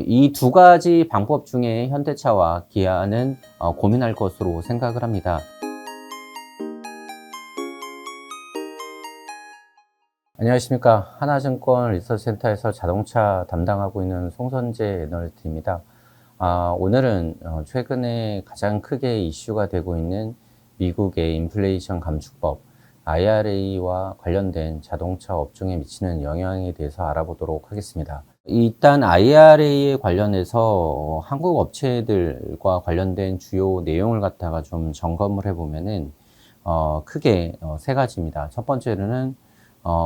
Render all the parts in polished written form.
이 두 가지 방법 중에 현대차와 기아는 고민할 것으로 생각을 합니다. 안녕하십니까. 하나증권 리서치센터에서 자동차 담당하고 있는 송선재 애널리스트입니다. 오늘은 최근에 가장 크게 이슈가 되고 있는 미국의 인플레이션 감축법 IRA와 관련된 자동차 업종에 미치는 영향에 대해서 알아보도록 하겠습니다. 일단 IRA에 관련해서 한국 업체들과 관련된 주요 내용을 갖다가 좀 점검을 해보면은 크게 세 가지입니다. 첫 번째로는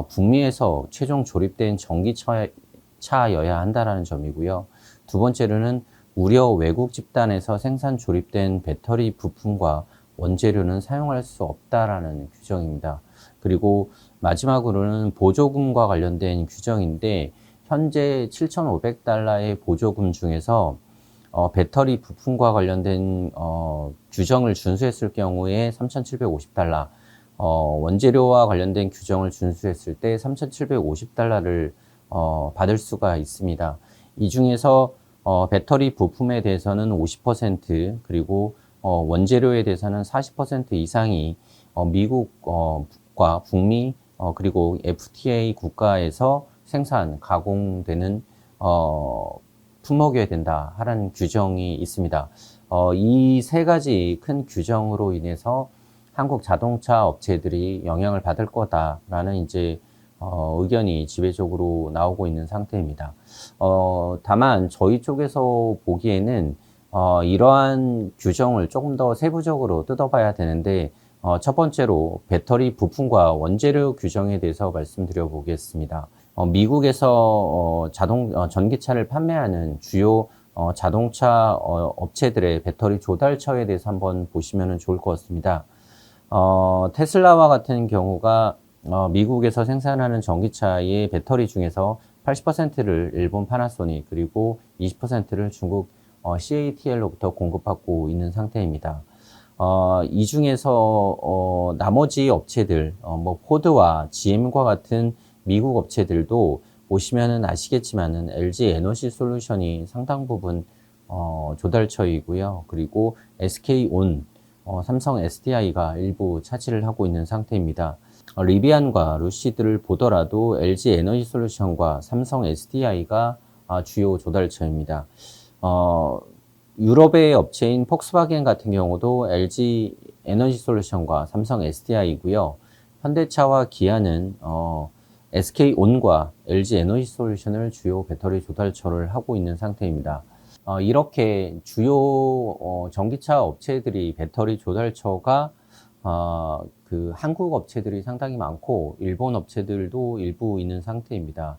북미에서 최종 조립된 전기차여야 한다라는 점이고요. 두 번째로는 우려 외국 집단에서 생산 조립된 배터리 부품과 원재료는 사용할 수 없다라는 규정입니다. 그리고 마지막으로는 보조금과 관련된 규정인데 현재 $7,500의 보조금 중에서 배터리 부품과 관련된 규정을 준수했을 경우에 $3,750, 원재료와 관련된 규정을 준수했을 때 $3,750를 받을 수가 있습니다. 이 중에서 배터리 부품에 대해서는 50%, 그리고 원재료에 대해서는 40% 이상이 미국과 북미 그리고 FTA 국가에서 생산, 가공되는 품목이어야 된다 하는 규정이 있습니다. 이 세 가지 큰 규정으로 인해서 한국 자동차 업체들이 영향을 받을 거다라는 이제 의견이 지배적으로 나오고 있는 상태입니다. 다만 저희 쪽에서 보기에는 이러한 규정을 조금 더 세부적으로 뜯어봐야 되는데 첫 번째로 배터리 부품과 원재료 규정에 대해서 말씀드려 보겠습니다. 미국에서 전기차를 판매하는 주요 자동차 업체들의 배터리 조달처에 대해서 한번 보시면 좋을 것 같습니다. 테슬라와 같은 경우가 미국에서 생산하는 전기차의 배터리 중에서 80%를 일본 파나소닉, 그리고 20%를 중국 CATL로부터 공급받고 있는 상태입니다. 이 중에서 나머지 업체들, 포드와 GM과 같은 미국 업체들도 보시면은 아시겠지만은 LG 에너지 솔루션이 상당 부분 조달처이고요. 그리고 SK온, 삼성 SDI가 일부 차지를 하고 있는 상태입니다. 리비안과 루시드를 보더라도 LG 에너지 솔루션과 삼성 SDI가 주요 조달처입니다. 유럽의 업체인 폭스바겐 같은 경우도 LG 에너지 솔루션과 삼성 SDI이고요. 현대차와 기아는 SK온과 LG 에너지 솔루션을 주요 배터리 조달처를 하고 있는 상태입니다. 이렇게 주요 전기차 업체들이 배터리 조달처가 그 한국 업체들이 상당히 많고 일본 업체들도 일부 있는 상태입니다.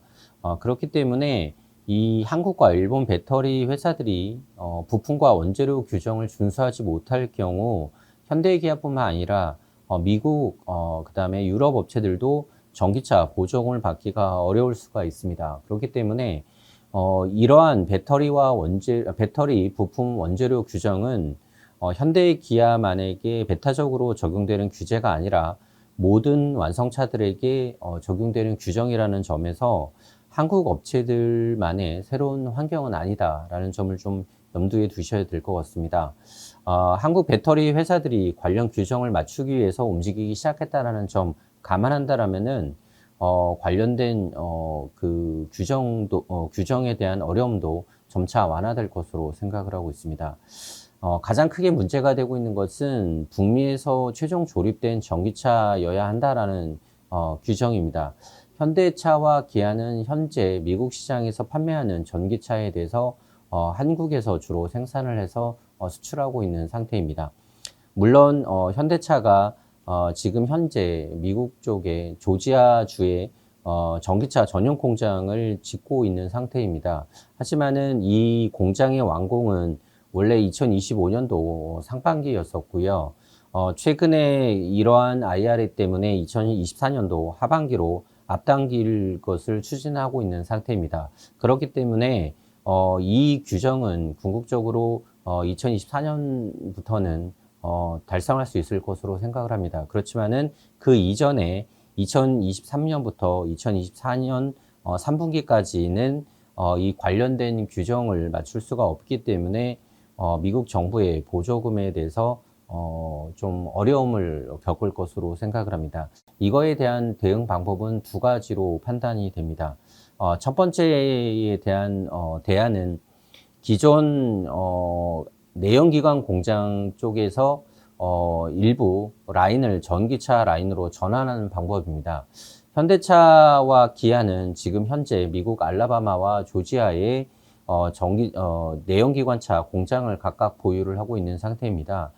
그렇기 때문에 이 한국과 일본 배터리 회사들이 부품과 원재료 규정을 준수하지 못할 경우 현대기아뿐만 아니라 미국 그다음에 유럽 업체들도 전기차 보조금을 받기가 어려울 수가 있습니다. 그렇기 때문에 이러한 배터리 부품 원재료 규정은 현대기아만에게 배타적으로 적용되는 규제가 아니라 모든 완성차들에게 적용되는 규정이라는 점에서 한국 업체들만의 새로운 환경은 아니다라는 점을 좀 염두에 두셔야 될 것 같습니다. 한국 배터리 회사들이 관련 규정을 맞추기 위해서 움직이기 시작했다라는 점 감안한다라면은 관련된 그 규정에 대한 어려움도 점차 완화될 것으로 생각을 하고 있습니다. 가장 크게 문제가 되고 있는 것은 북미에서 최종 조립된 전기차여야 한다라는 규정입니다. 현대차와 기아는 현재 미국 시장에서 판매하는 전기차에 대해서 한국에서 주로 생산을 해서 수출하고 있는 상태입니다. 물론 현대차가 지금 현재 미국 쪽에 조지아주에 전기차 전용 공장을 짓고 있는 상태입니다. 하지만은 이 공장의 완공은 원래 2025년도 상반기였었고요. 최근에 이러한 IRA 때문에 2024년도 하반기로 앞당길 것을 추진하고 있는 상태입니다. 그렇기 때문에 이 규정은 궁극적으로 2024년부터는 달성할 수 있을 것으로 생각을 합니다. 그렇지만은 그 이전에 2023년부터 2024년 3분기까지는 이 관련된 규정을 맞출 수가 없기 때문에 미국 정부의 보조금에 대해서 좀 어려움을 겪을 것으로 생각을 합니다. 이거에 대한 대응 방법은 두 가지로 판단이 됩니다. 첫 번째에 대한 대안은 기존 내연기관 공장 쪽에서 일부 라인을 전기차 라인으로 전환하는 방법입니다. 현대차와 기아는 지금 현재 미국 알라바마와 조지아에 내연기관차 공장을 각각 보유를 하고 있는 상태입니다.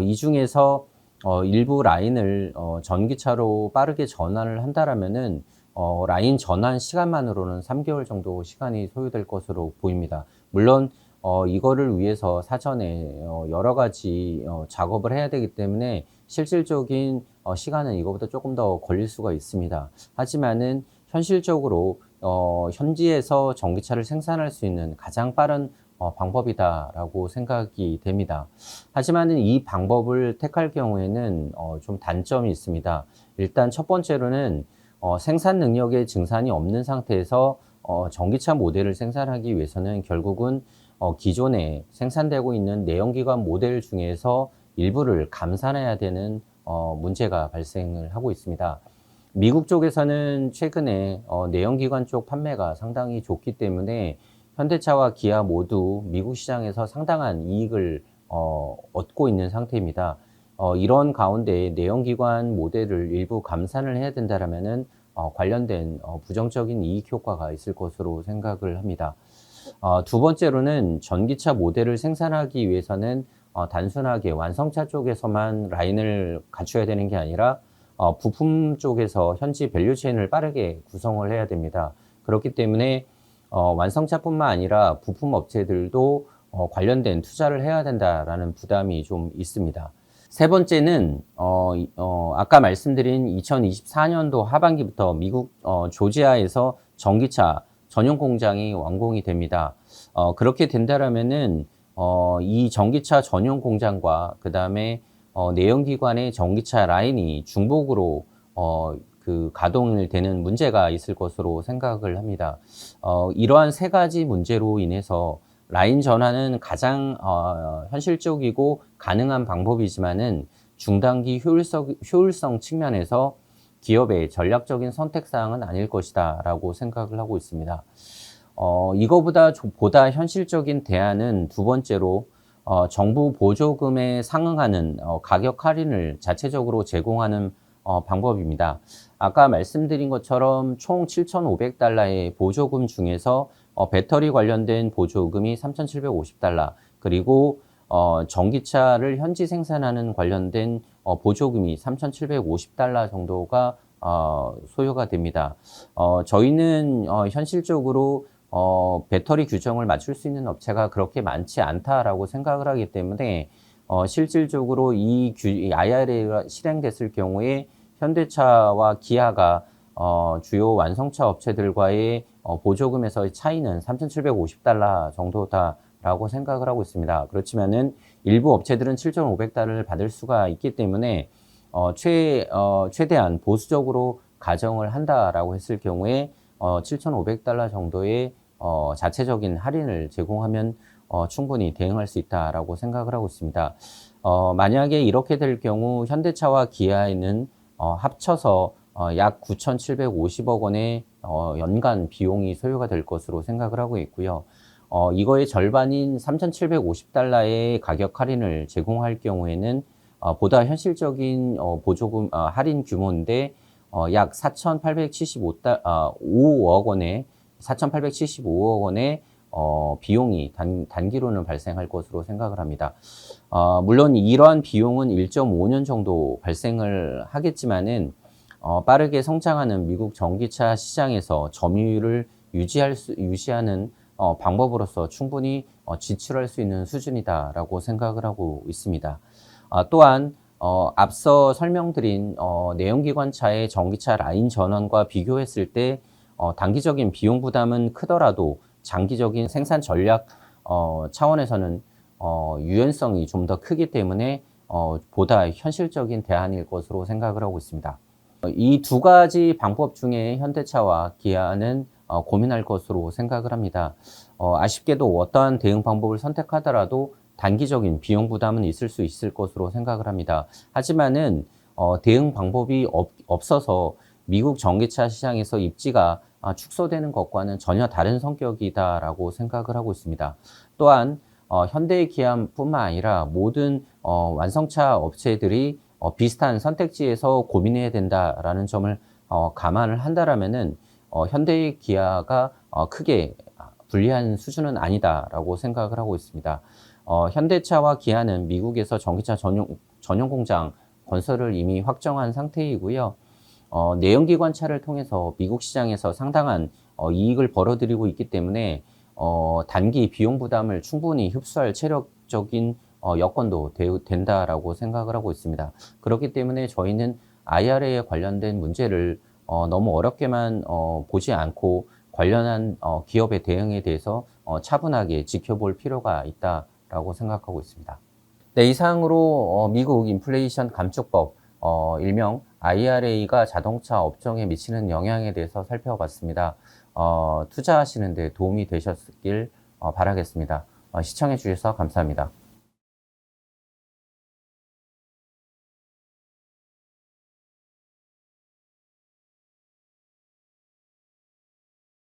이 중에서 일부 라인을 전기차로 빠르게 전환을 한다라면은 라인 전환 시간만으로는 3개월 정도 시간이 소요될 것으로 보입니다. 물론 이거를 위해서 사전에 여러 가지 작업을 해야 되기 때문에 실질적인 시간은 이거보다 조금 더 걸릴 수가 있습니다. 하지만은 현실적으로 현지에서 전기차를 생산할 수 있는 가장 빠른 방법이다라고 생각이 됩니다. 하지만은 이 방법을 택할 경우에는 좀 단점이 있습니다. 일단 첫 번째로는 생산 능력의 증산이 없는 상태에서 전기차 모델을 생산하기 위해서는 결국은 기존에 생산되고 있는 내연기관 모델 중에서 일부를 감산해야 되는 문제가 발생을 하고 있습니다. 미국 쪽에서는 최근에 내연기관 쪽 판매가 상당히 좋기 때문에 현대차와 기아 모두 미국 시장에서 상당한 이익을 얻고 있는 상태입니다. 이런 가운데 내연기관 모델을 일부 감산을 해야 된다면은 관련된 부정적인 이익 효과가 있을 것으로 생각을 합니다. 두 번째로는 전기차 모델을 생산하기 위해서는 단순하게 완성차 쪽에서만 라인을 갖춰야 되는 게 아니라 부품 쪽에서 현지 밸류체인을 빠르게 구성을 해야 됩니다. 그렇기 때문에 완성차뿐만 아니라 부품 업체들도 관련된 투자를 해야 된다라는 부담이 좀 있습니다. 세 번째는 아까 말씀드린 2024년도 하반기부터 미국 조지아에서 전기차 전용 공장이 완공이 됩니다. 그렇게 된다라면은 이 전기차 전용 공장과 그 다음에 내연기관의 전기차 라인이 중복으로 가동이 되는 문제가 있을 것으로 생각을 합니다. 이러한 세 가지 문제로 인해서 라인 전환은 가장 현실적이고 가능한 방법이지만은 중단기 효율성 측면에서 기업의 전략적인 선택사항은 아닐 것이다 라고 생각을 하고 있습니다. 보다 현실적인 대안은 두 번째로 정부 보조금에 상응하는 가격 할인을 자체적으로 제공하는 방법입니다. 아까 말씀드린 것처럼 총 7,500달러의 보조금 중에서 배터리 관련된 보조금이 3,750달러, 그리고 전기차를 현지 생산하는 관련된 보조금이 3,750달러 정도가 소요가 됩니다. 저희는 현실적으로 배터리 규정을 맞출 수 있는 업체가 그렇게 많지 않다라고 생각을 하기 때문에 실질적으로 이 IRA가 실행됐을 경우에 현대차와 기아가 주요 완성차 업체들과의 보조금에서의 차이는 3,750달러 정도다라고 생각을 하고 있습니다. 그렇지만은 일부 업체들은 7,500달러를 받을 수가 있기 때문에 최대한 보수적으로 가정을 한다라고 했을 경우에 7,500달러 정도의 자체적인 할인을 제공하면 충분히 대응할 수 있다라고 생각을 하고 있습니다. 만약에 이렇게 될 경우 현대차와 기아에는 합쳐서 약 9,750억 원의 연간 비용이 소요가 될 것으로 생각을 하고 있고요. 이거의 절반인 3,750달러의 가격 할인을 제공할 경우에는 보다 현실적인 보조금 할인 규모인데 약 4,875억 원의 4,875억 원의 비용이 단기로는 발생할 것으로 생각을 합니다. 물론 이러한 비용은 1.5년 정도 발생을 하겠지만은 빠르게 성장하는 미국 전기차 시장에서 점유율을 유지하는 방법으로서 충분히 지출할 수 있는 수준이다라고 생각을 하고 있습니다. 또한 앞서 설명드린 내연기관차의 전기차 라인 전환과 비교했을 때 단기적인 비용 부담은 크더라도 장기적인 생산 전략 차원에서는 유연성이 좀 더 크기 때문에 보다 현실적인 대안일 것으로 생각을 하고 있습니다. 이 두 가지 방법 중에 현대차와 기아는 고민할 것으로 생각을 합니다. 아쉽게도 어떠한 대응 방법을 선택하더라도 단기적인 비용 부담은 있을 수 있을 것으로 생각을 합니다. 하지만은 대응 방법이 없어서 미국 전기차 시장에서 입지가 축소되는 것과는 전혀 다른 성격이다라고 생각을 하고 있습니다. 또한 현대 기아뿐만 아니라 모든 완성차 업체들이 비슷한 선택지에서 고민해야 된다라는 점을 감안을 한다라면은 현대 기아가 크게 불리한 수준은 아니다라고 생각을 하고 있습니다. 현대차와 기아는 미국에서 전기차 전용 공장 건설을 이미 확정한 상태이고요. 내연기관차를 통해서 미국 시장에서 상당한 이익을 벌어들이고 있기 때문에 단기 비용 부담을 충분히 흡수할 체력적인 여건도 된다라고 생각을 하고 있습니다. 그렇기 때문에 저희는 IRA에 관련된 문제를 너무 어렵게만 보지 않고 관련한 기업의 대응에 대해서 차분하게 지켜볼 필요가 있다라고 생각하고 있습니다. 네, 이상으로 미국 인플레이션 감축법, 일명 IRA가 자동차 업종에 미치는 영향에 대해서 살펴봤습니다. 투자하시는 데 도움이 되셨길 바라겠습니다. 시청해 주셔서 감사합니다.